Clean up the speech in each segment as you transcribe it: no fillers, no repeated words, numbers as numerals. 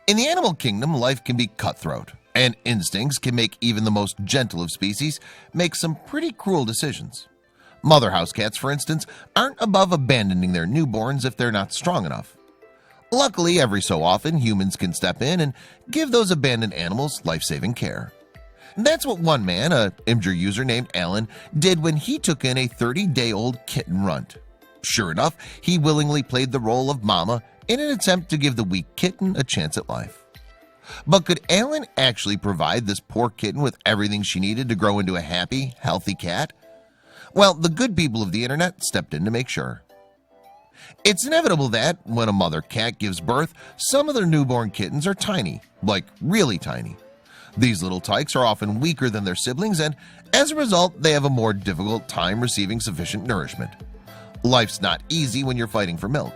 In the animal kingdom, life can be cutthroat, and instincts can make even the most gentle of species make some pretty cruel decisions. Mother house cats, for instance, aren't above abandoning their newborns if they're not strong enough. Luckily, every so often, humans can step in and give those abandoned animals life-saving care. That's what one man, a Imgur user named Alan, did when he took in a 30-day-old kitten runt. Sure enough, he willingly played the role of mama in an attempt to give the weak kitten a chance at life. But could Alan actually provide this poor kitten with everything she needed to grow into a happy, healthy cat? Well, the good people of the internet stepped in to make sure. It's inevitable that, when a mother cat gives birth, some of their newborn kittens are tiny, like really tiny. These little tykes are often weaker than their siblings, and as a result, they have a more difficult time receiving sufficient nourishment. Life's not easy when you're fighting for milk.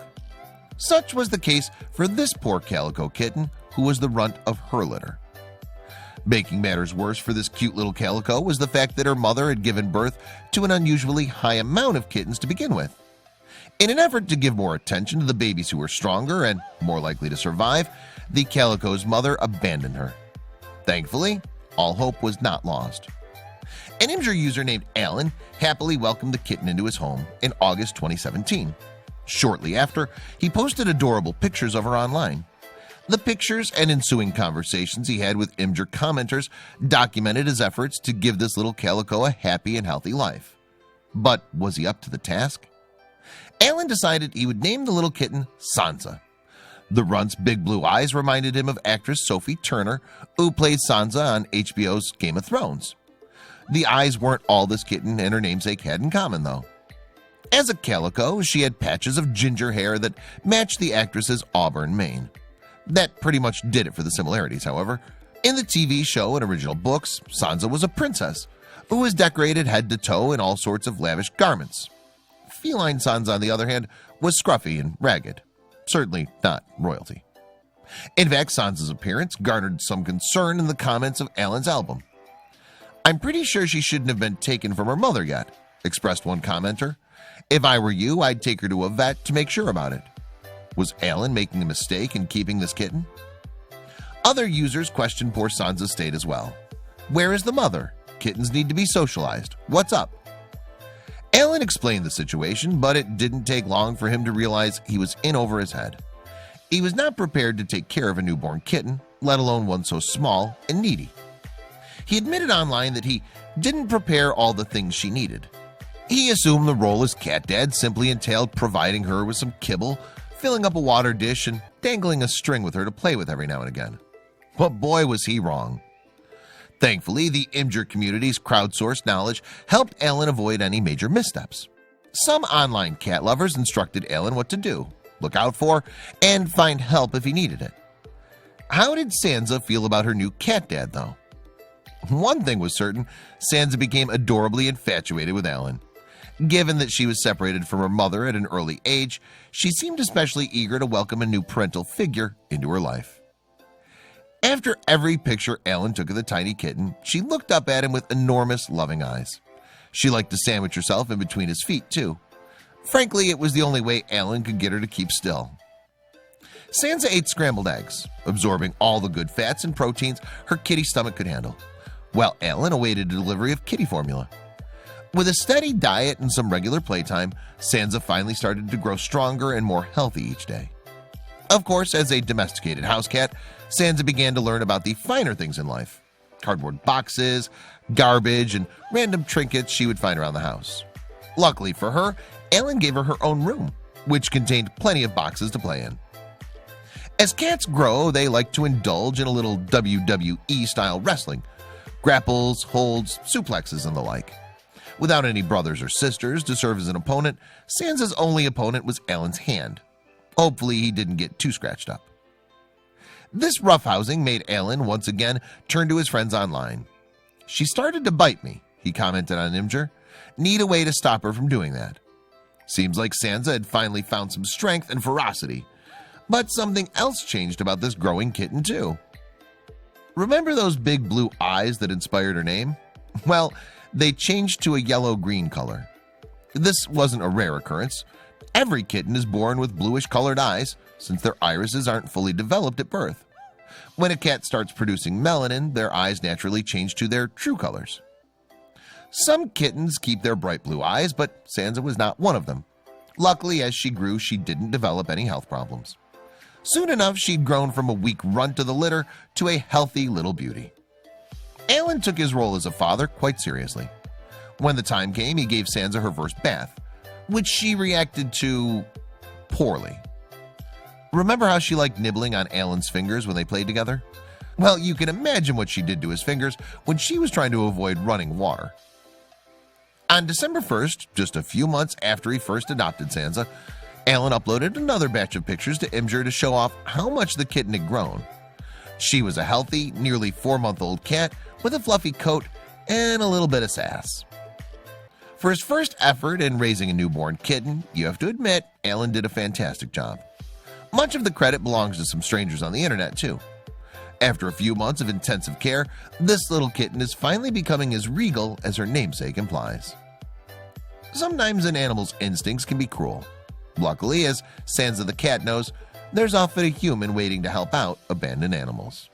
Such was the case for this poor calico kitten, who was the runt of her litter. Making matters worse for this cute little calico was the fact that her mother had given birth to an unusually high amount of kittens to begin with. In an effort to give more attention to the babies who were stronger and more likely to survive, the calico's mother abandoned her. Thankfully, all hope was not lost. An Imgur user named Alan happily welcomed the kitten into his home in August 2017. Shortly after, he posted adorable pictures of her online. The pictures and ensuing conversations he had with Imgur commenters documented his efforts to give this little calico a happy and healthy life. But was he up to the task? Alan decided he would name the little kitten Sansa. The runt's big blue eyes reminded him of actress Sophie Turner, who played Sansa on HBO's Game of Thrones. The eyes weren't all this kitten and her namesake had in common, though. As a calico, she had patches of ginger hair that matched the actress's auburn mane. That pretty much did it for the similarities, however. In the TV show and original books, Sansa was a princess who was decorated head to toe in all sorts of lavish garments. Feline Sansa, on the other hand, was scruffy and ragged. Certainly not royalty. In fact, Sansa's appearance garnered some concern in the comments of Alan's album. "I'm pretty sure she shouldn't have been taken from her mother yet," expressed one commenter. "If I were you, I'd take her to a vet to make sure about it." Was Alan making a mistake in keeping this kitten? Other users questioned poor Sansa's state as well. "Where is the mother? Kittens need to be socialized. What's up?" Alan explained the situation, but it didn't take long for him to realize he was in over his head. He was not prepared to take care of a newborn kitten, let alone one so small and needy. He admitted online that he didn't prepare all the things she needed. He assumed the role as cat dad simply entailed providing her with some kibble, filling up a water dish, and dangling a string with her to play with every now and again. But boy, was he wrong. Thankfully, the Imgur community's crowdsourced knowledge helped Alan avoid any major missteps. Some online cat lovers instructed Alan what to do, look out for, and find help if he needed it. How did Sansa feel about her new cat dad, though? One thing was certain: Sansa became adorably infatuated with Alan. Given that she was separated from her mother at an early age, she seemed especially eager to welcome a new parental figure into her life. After every picture Alan took of the tiny kitten, she looked up at him with enormous, loving eyes. She liked to sandwich herself in between his feet, too. Frankly, it was the only way Alan could get her to keep still. Sansa ate scrambled eggs, absorbing all the good fats and proteins her kitty stomach could handle, while Alan awaited the delivery of kitty formula. With a steady diet and some regular playtime, Sansa finally started to grow stronger and more healthy each day. Of course, as a domesticated house cat, Sansa began to learn about the finer things in life: cardboard boxes, garbage, and random trinkets she would find around the house. Luckily for her, Alan gave her her own room, which contained plenty of boxes to play in. As cats grow, they like to indulge in a little WWE-style wrestling: grapples, holds, suplexes, and the like. Without any brothers or sisters to serve as an opponent, Sansa's only opponent was Alan's hand. Hopefully he didn't get too scratched up. This roughhousing made Alan once again turn to his friends online. "She started to bite me," he commented on Imgur. "Need a way to stop her from doing that." Seems like Sansa had finally found some strength and ferocity. But something else changed about this growing kitten too. Remember those big blue eyes that inspired her name? Well, they changed to a yellow-green color. This wasn't a rare occurrence. Every kitten is born with bluish-colored eyes, since their irises aren't fully developed at birth. When a cat starts producing melanin, their eyes naturally change to their true colors. Some kittens keep their bright blue eyes, but Sansa was not one of them. Luckily, as she grew, she didn't develop any health problems. Soon enough, she'd grown from a weak runt of the litter to a healthy little beauty. Alan took his role as a father quite seriously. When the time came, he gave Sansa her first bath, which she reacted to poorly. Remember how she liked nibbling on Alan's fingers when they played together? Well, you can imagine what she did to his fingers when she was trying to avoid running water. On December 1st, just a few months after he first adopted Sansa, Alan uploaded another batch of pictures to Imgur to show off how much the kitten had grown. She was a healthy, nearly 4-month-old cat with a fluffy coat and a little bit of sass. For his first effort in raising a newborn kitten, you have to admit Alan did a fantastic job. Much of the credit belongs to some strangers on the internet too. After a few months of intensive care, this little kitten is finally becoming as regal as her namesake implies. Sometimes an animal's instincts can be cruel. Luckily, as Sansa the cat knows, there's often a human waiting to help out abandoned animals.